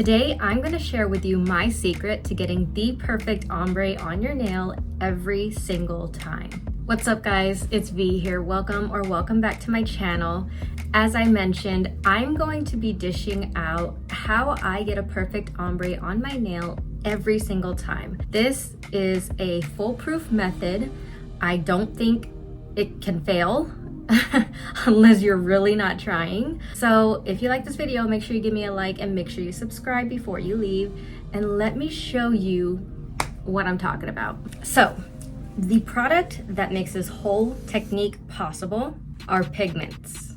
Today, I'm going to share with you my secret to getting the perfect ombre on your nail every single time. What's up guys, it's V here. Welcome back to my channel. As I mentioned, I'm going to be dishing out how I get a perfect ombre on my nail every single time. This is a foolproof method. I don't think it can fail unless you're really not trying. So if you like this video, make sure you give me a like and make sure you subscribe before you leave, and let me show you what I'm talking about. So the product that makes this whole technique possible are pigments.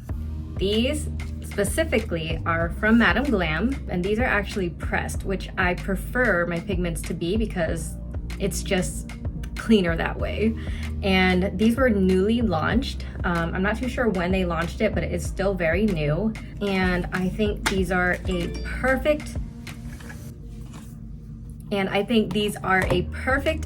These specifically are from Madam Glam, and these are actually pressed, which I prefer my pigments to be because it's just cleaner that way. And these were newly launched. I'm not too sure when they launched it, but it is still very new. And I think these are a perfect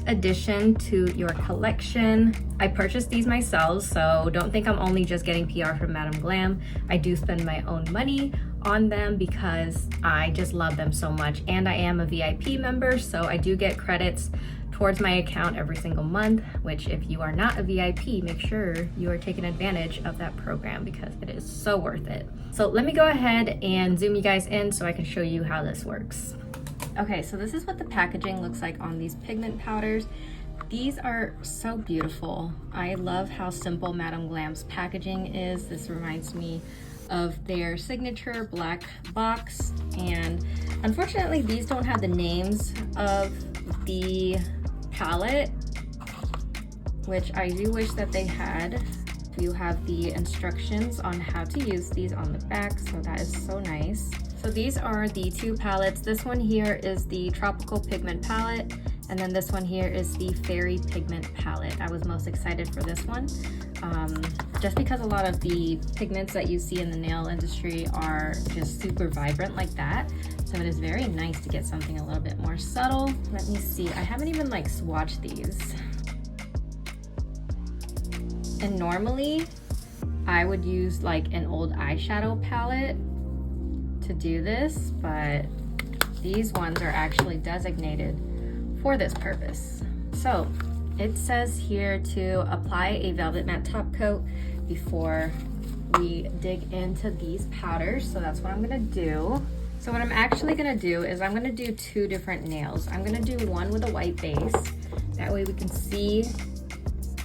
addition to your collection. I purchased these myself, so don't think I'm only just getting PR from Madam Glam. I do spend my own money on them because I just love them so much. And I am a VIP member, so I do get credits towards my account every single month, which if you are not a VIP, make sure you are taking advantage of that program because it is so worth it. So let me go ahead and zoom you guys in so I can show you how this works. Okay, so this is what the packaging looks like on these pigment powders. These are so beautiful. I love how simple Madam Glam's packaging is. This reminds me of their signature black box, and unfortunately these don't have the names of the palette, which I do wish that they had. You have the instructions on how to use these on the back, so that is so nice. So these are the two palettes. This one here is the Tropical Pigment palette, and then this one here is the Fairy Pigment palette. I was most excited for this one, just because a lot of the pigments that you see in the nail industry are just super vibrant like that. So it is very nice to get something a little bit more subtle. Let me see, I haven't even like swatched these. And normally I would use like an old eyeshadow palette to do this, but these ones are actually designated for this purpose. So it says here to apply a velvet matte top coat before we dig into these powders. So that's what I'm gonna do. So what I'm actually gonna do is I'm gonna do two different nails. I'm gonna do one with a white base. That way we can see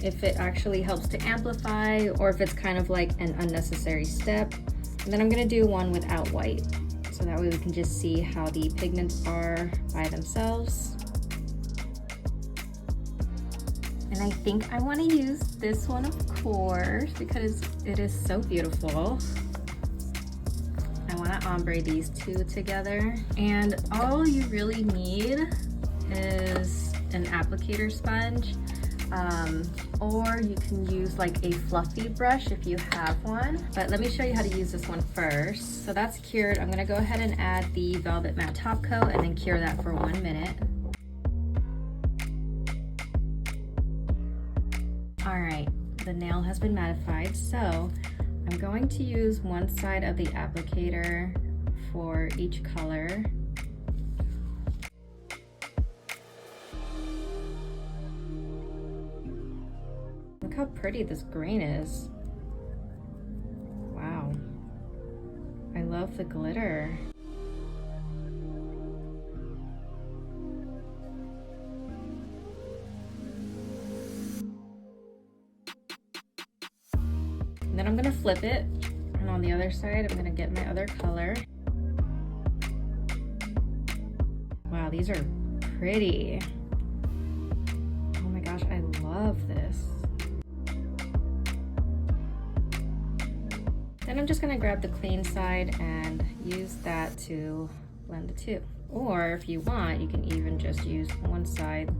if it actually helps to amplify or if it's kind of like an unnecessary step. And then I'm gonna do one without white. So that way we can just see how the pigments are by themselves. And I think I wanna use this one, of course, because it is so beautiful. I wanna ombre these two together. And all you really need is an applicator sponge. Or you can use like a fluffy brush if you have one, but let me show you how to use this one first. So that's cured. I'm gonna go ahead and add the velvet matte top coat and then cure that for 1 minute. All right, the nail has been mattified, so I'm going to use one side of the applicator for each color. Look how pretty this green is. Wow. I love the glitter. And then I'm gonna flip it, and on the other side, I'm gonna get my other color. Wow, these are pretty. Oh my gosh, I love this. Then I'm just gonna grab the clean side and use that to blend the two. Or if you want, you can even just use one side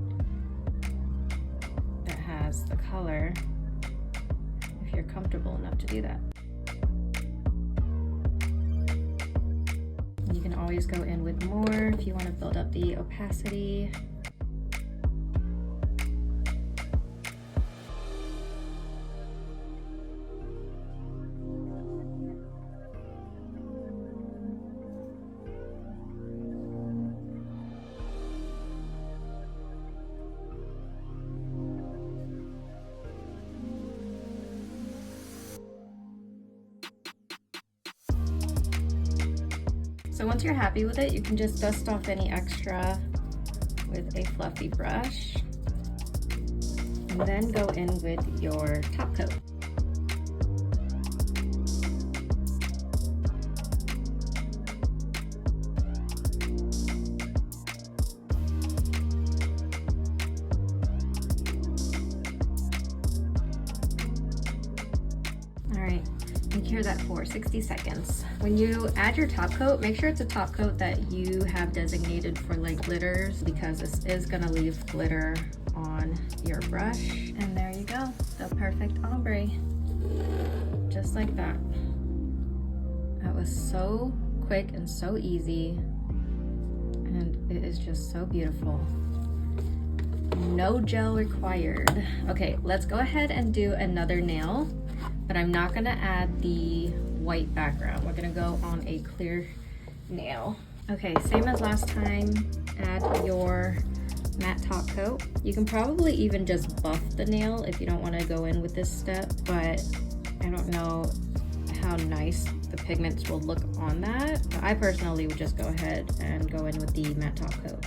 that has the color if you're comfortable enough to do that. You can always go in with more if you want to build up the opacity. So once you're happy with it, you can just dust off any extra with a fluffy brush. And then go in with your top coat. Cure that for 60 seconds. When you add your top coat, make sure it's a top coat that you have designated for like glitters, because this is gonna leave glitter on your brush. And there you go, the perfect ombre. Just like that. That was so quick and so easy, and it is just so beautiful. No gel required. Okay, let's go ahead and do another nail. But I'm not gonna add the white background. We're gonna go on a clear nail. Okay, same as last time, add your matte top coat. You can probably even just buff the nail if you don't wanna go in with this step, but I don't know how nice the pigments will look on that. But I personally would just go ahead and go in with the matte top coat.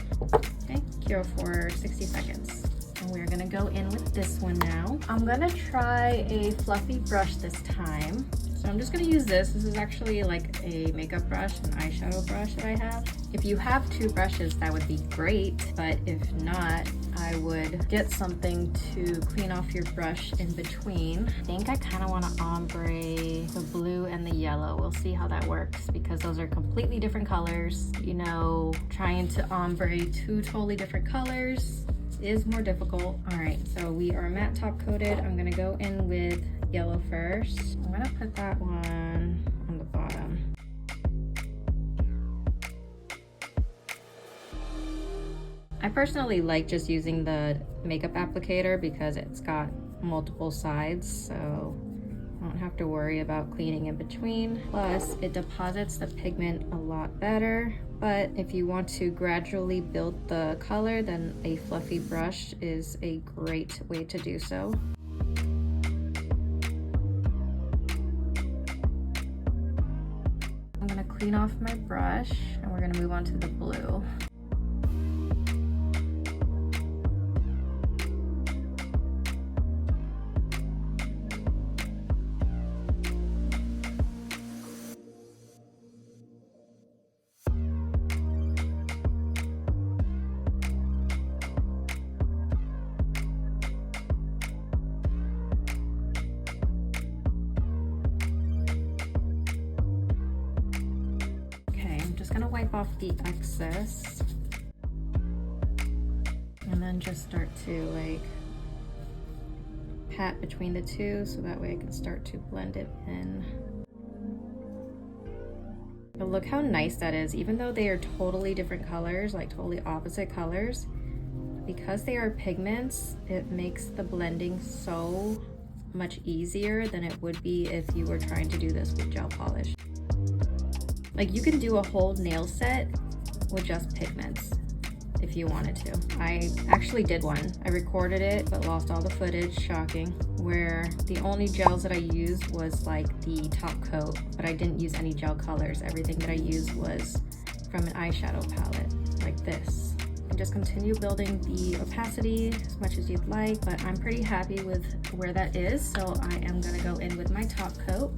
Okay, cure for 60 seconds. And we're gonna go in with this one now. I'm gonna try a fluffy brush this time. So I'm just gonna use this. This is actually like a makeup brush, an eyeshadow brush that I have. If you have two brushes, that would be great. But if not, I would get something to clean off your brush in between. I think I kind of want to ombre the blue and the yellow. We'll see how that works, because those are completely different colors. You know, trying to ombre two totally different colors is more difficult. All right, so we are matte top coated. I'm gonna go in with yellow first. I'm gonna put that one on the bottom. I personally like just using the makeup applicator because it's got multiple sides, so I don't have to worry about cleaning in between. Plus, it deposits the pigment a lot better. But if you want to gradually build the color, then a fluffy brush is a great way to do so. I'm gonna clean off my brush and we're gonna move on to the blue. Gonna wipe off the excess and then just start to like pat between the two so that way I can start to blend it in. But look how nice that is. Even though they are totally different colors, like totally opposite colors, because they are pigments, it makes the blending so much easier than it would be if you were trying to do this with gel polish. Like, you can do a whole nail set with just pigments if you wanted to. I actually did one. I recorded it but lost all the footage, shocking, where the only gels that I used was like the top coat, but I didn't use any gel colors. Everything that I used was from an eyeshadow palette like this. And just continue building the opacity as much as you'd like, but I'm pretty happy with where that is, so I am gonna go in with my top coat.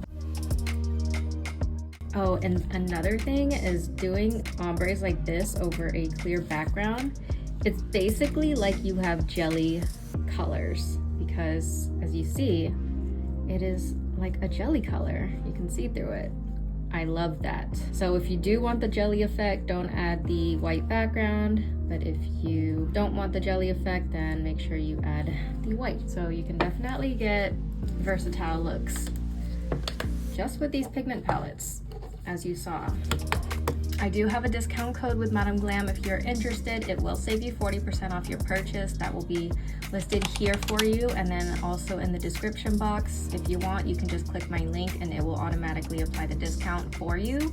Oh, and another thing is doing ombres like this over a clear background. It's basically like you have jelly colors, because as you see, it is like a jelly color. You can see through it. I love that. So if you do want the jelly effect, don't add the white background. But if you don't want the jelly effect, then make sure you add the white. So you can definitely get versatile looks just with these pigment palettes. As you saw, I do have a discount code with Madam Glam. If you're interested, it will save you 40% off your purchase. That will be listed here for you, and then also in the description box. If you want, you can just click my link and it will automatically apply the discount for you,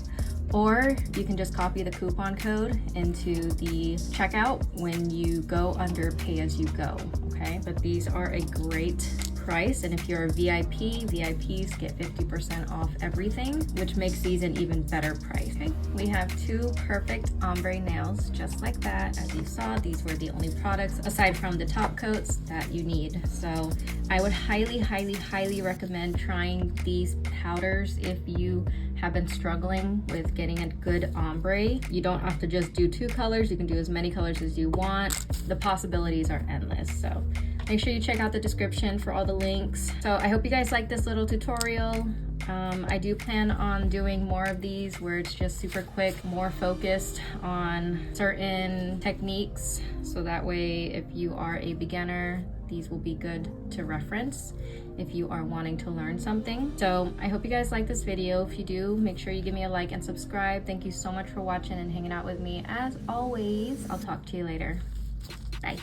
or you can just copy the coupon code into the checkout when you go under pay as you go. Okay, but these are a great price. And if you're a VIP, VIPs get 50% off everything, which makes these an even better price. Okay, we have 2 perfect ombre nails, just like that. As you saw, these were the only products aside from the top coats that you need. So I would highly recommend trying these powders if you have been struggling with getting a good ombre. You don't have to just do 2 colors. You can do as many colors as you want. The possibilities are endless. So make sure you check out the description for all the links. So I hope you guys like this little tutorial. I do plan on doing more of these where it's just super quick, more focused on certain techniques. So that way, if you are a beginner, these will be good to reference if you are wanting to learn something. So I hope you guys like this video. If you do, make sure you give me a like and subscribe. Thank you so much for watching and hanging out with me. As always, I'll talk to you later. Bye.